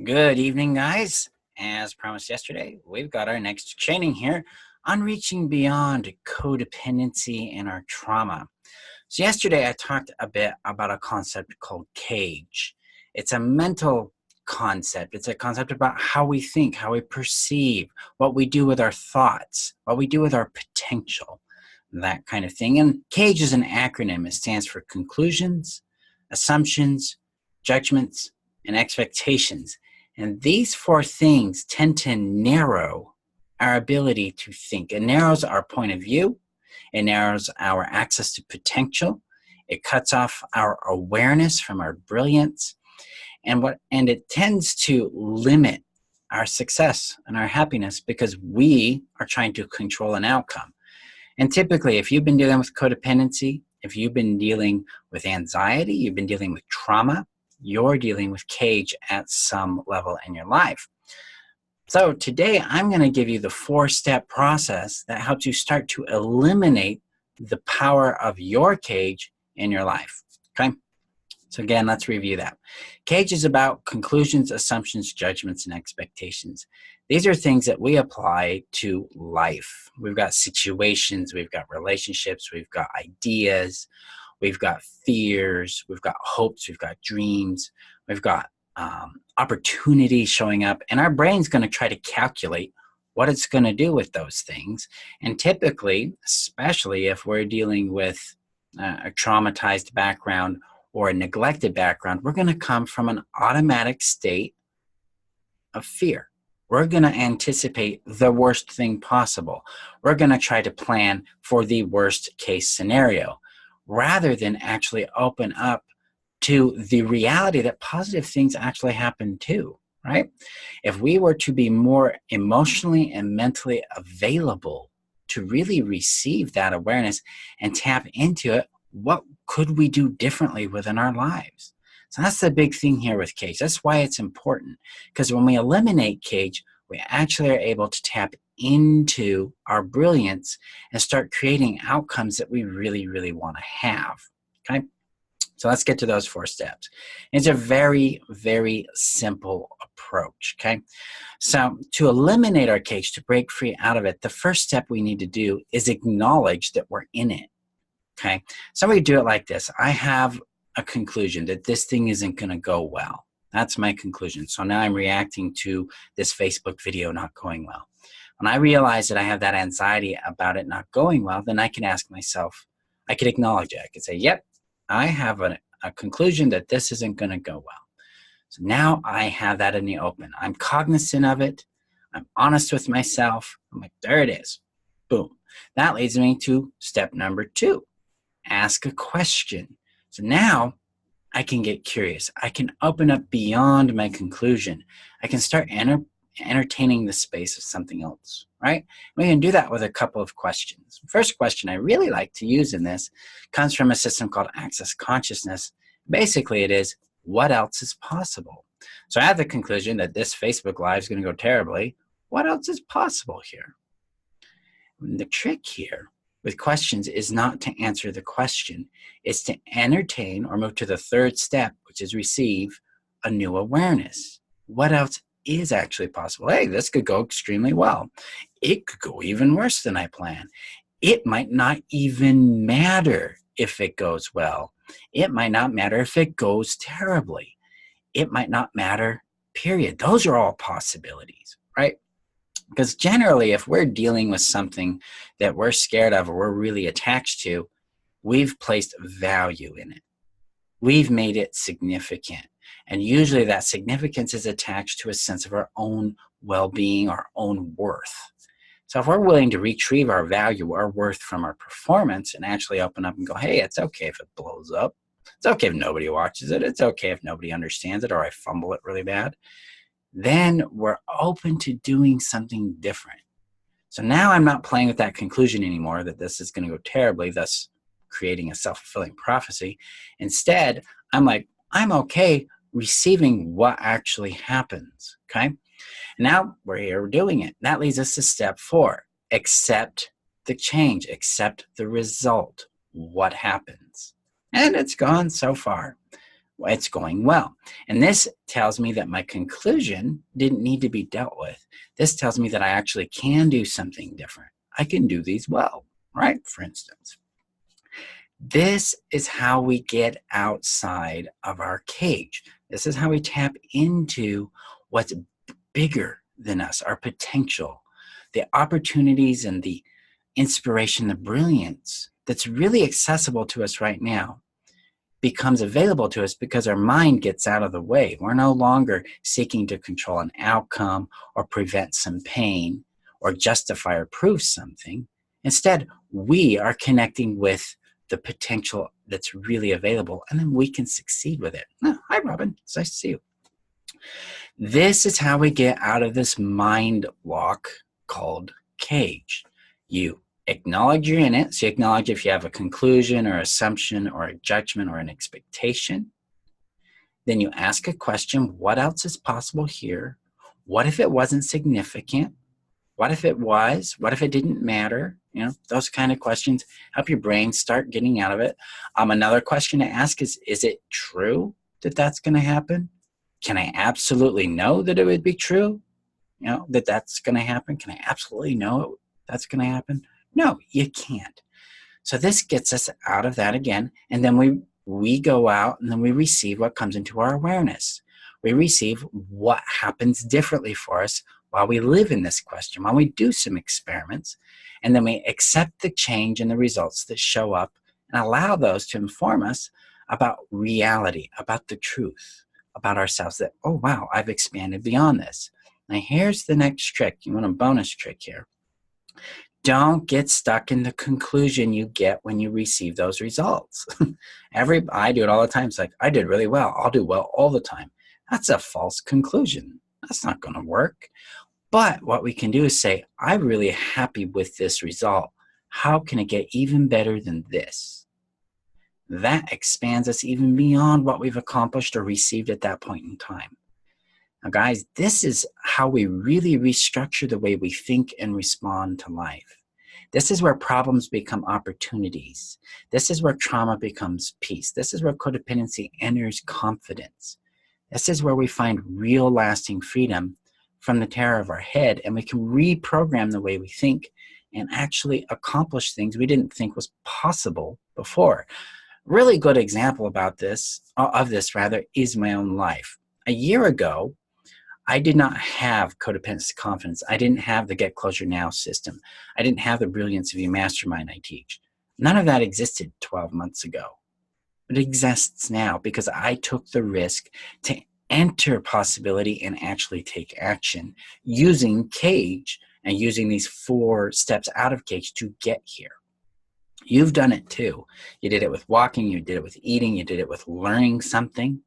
Good evening, guys. As promised yesterday, we've got our next training here on reaching beyond codependency and our trauma. So yesterday I talked a bit about a concept called CAJE. It's a mental concept. It's a concept about how we think, how we perceive, what we do with our thoughts, what we do with our potential, that kind of thing. And CAJE is an acronym. It stands for conclusions, assumptions, judgments, and expectations. And these four things tend to narrow our ability to think. It narrows our point of view. It narrows our access to potential. It cuts off our awareness from our brilliance. And it tends to limit our success and our happiness because we are trying to control an outcome. And typically, if you've been dealing with codependency, if you've been dealing with anxiety, you've been dealing with trauma, you're dealing with CAJE at some level in your life. So today I'm going to give you the 4-step process that helps you start to eliminate the power of your CAJE in your life. Okay? So again, let's review that. CAJE is about conclusions, assumptions, judgments, and expectations. These are things that we apply to life. We've got situations, we've got relationships, we've got ideas, we've got fears, we've got hopes, we've got dreams, we've got opportunities showing up, and our brain's going to try to calculate what it's going to do with those things. And typically, especially if we're dealing with a traumatized background or a neglected background, we're going to come from an automatic state of fear. We're going to anticipate the worst thing possible. We're going to try to plan for the worst case scenario, rather than actually open up to the reality that positive things actually happen too, right? If we were to be more emotionally and mentally available to really receive that awareness and tap into it, what could we do differently within our lives? So that's the big thing here with CAJE. That's why it's important, because when we eliminate CAJE, we actually are able to tap into our brilliance and start creating outcomes that we really, really want to have, okay? So let's get to those 4 steps. It's a very, very simple approach, okay? So to eliminate our CAJE, to break free out of it, the first step we need to do is acknowledge that we're in it, okay? So we do it like this. I have a conclusion that this thing isn't going to go well. That's my conclusion. So now I'm reacting to this Facebook video not going well. When I realize that I have that anxiety about it not going well, then I can ask myself, I can acknowledge it. I can say, yep, I have a conclusion that this isn't going to go well. So now I have that in the open. I'm cognizant of it. I'm honest with myself. I'm like, there it is. Boom. That leads me to step number 2. Ask a question. So now I can get curious. I can open up beyond my conclusion. I can start entertaining the space of something else, right? We can do that with a couple of questions. First question I really like to use in this comes from a system called Access Consciousness. Basically, it is, what else is possible? So I have the conclusion that this Facebook Live is going to go terribly. What else is possible here? And the trick here with questions is not to answer the question. It's to entertain or move to the 3rd step, which is receive a new awareness. What else is actually possible? Hey, this could go extremely well. It could go even worse than I planned. It might not even matter if it goes well. It might not matter if it goes terribly. It might not matter, period. Those are all possibilities, right? Because generally, if we're dealing with something that we're scared of or we're really attached to, we've placed value in it. We've made it significant. And usually that significance is attached to a sense of our own well-being, our own worth. So if we're willing to retrieve our value, our worth from our performance and actually open up and go, hey, it's okay if it blows up. It's okay if nobody watches it. It's okay if nobody understands it or I fumble it really bad. Then we're open to doing something different. So now I'm not playing with that conclusion anymore that this is going to go terribly, thus creating a self-fulfilling prophecy. Instead, I'm like, I'm okay receiving what actually happens, okay? Now we're here doing it. That leads us to step 4. Accept the change. Accept the result. What happens? And it's gone so far. it's going well. And this tells me that my conclusion didn't need to be dealt with. This tells me that I actually can do something different. I can do these well, right? For instance. This is how we get outside of our cage. This is how we tap into what's bigger than us, our potential, the opportunities and the inspiration, the brilliance that's really accessible to us right now becomes available to us because our mind gets out of the way. We're no longer seeking to control an outcome or prevent some pain or justify or prove something. Instead, we are connecting with the potential that's really available, and then we can succeed with it. Oh, hi, Robin. It's nice to see you. This is how we get out of this mind lock called CAJE. You acknowledge you're in it. So you acknowledge if you have a conclusion or assumption or a judgment or an expectation. Then you ask a question, what else is possible here? What if it wasn't significant? What if it was? What if it didn't matter? You know, those kind of questions help your brain start getting out of it. Another question to ask is it true that that's going to happen? Can I absolutely know that it would be true? You know, that that's going to happen? Can I absolutely know that's going to happen? No, you can't. So this gets us out of that again. And then we go out and then we receive what comes into our awareness. We receive what happens differently for us while we live in this question, while we do some experiments, and then we accept the change and the results that show up and allow those to inform us about reality, about the truth, about ourselves, that, oh, wow, I've expanded beyond this. Now, here's the next trick. You want a bonus trick here. Don't get stuck in the conclusion you get when you receive those results. I do it all the time. It's like, I did really well. I'll do well all the time. That's a false conclusion. That's not going to work. But what we can do is say, I'm really happy with this result. How can it get even better than this? That expands us even beyond what we've accomplished or received at that point in time. Now, guys, this is how we really restructure the way we think and respond to life. This is where problems become opportunities. This is where trauma becomes peace. This is where codependency enters confidence. This is where we find real lasting freedom from the terror of our head, and we can reprogram the way we think and actually accomplish things we didn't think was possible before. Really good example of this is my own life. A year ago, I did not have codependency confidence. I didn't have the Get Closure Now system. I didn't have the Brilliance of You Mastermind I teach. None of that existed 12 months ago. It exists now because I took the risk to enter possibility and actually take action using CAJE and using these 4 steps out of CAJE to get here. You've done it too. You did it with walking, you did it with eating, you did it with learning something,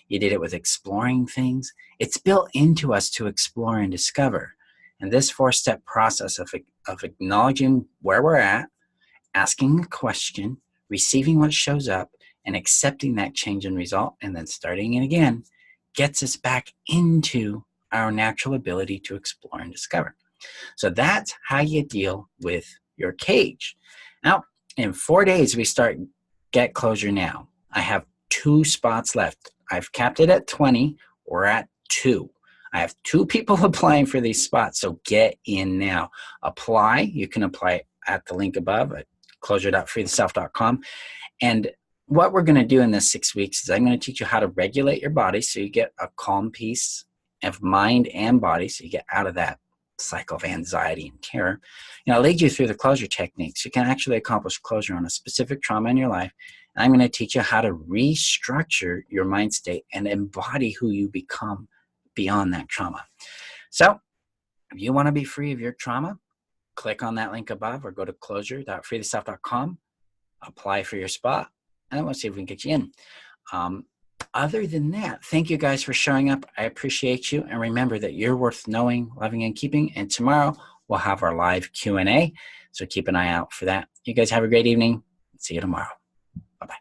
you did it with exploring things. It's built into us to explore and discover. And this 4-step process of acknowledging where we're at, asking a question, receiving what shows up, and accepting that change in result, and then starting it again, gets us back into our natural ability to explore and discover. So that's how you deal with your CAJE. Now, in 4 days, we start Get Closure Now. I have 2 spots left. I've capped it at 20. We're at 2. I have 2 people applying for these spots, so get in now. Apply. You can apply at the link above at closure.freetheself.com. And what we're going to do in this 6 weeks is I'm going to teach you how to regulate your body so you get a calm peace of mind and body, so you get out of that cycle of anxiety and terror. And I'll lead you through the closure techniques. You can actually accomplish closure on a specific trauma in your life. And I'm going to teach you how to restructure your mind state and embody who you become beyond that trauma. So if you want to be free of your trauma, click on that link above or go to closure.freetheself.com, apply for your spot, and we'll see if we can get you in. Other than that, thank you guys for showing up. I appreciate you. And remember that you're worth knowing, loving, and keeping. And tomorrow we'll have our live Q&A. So keep an eye out for that. You guys have a great evening. See you tomorrow. Bye-bye.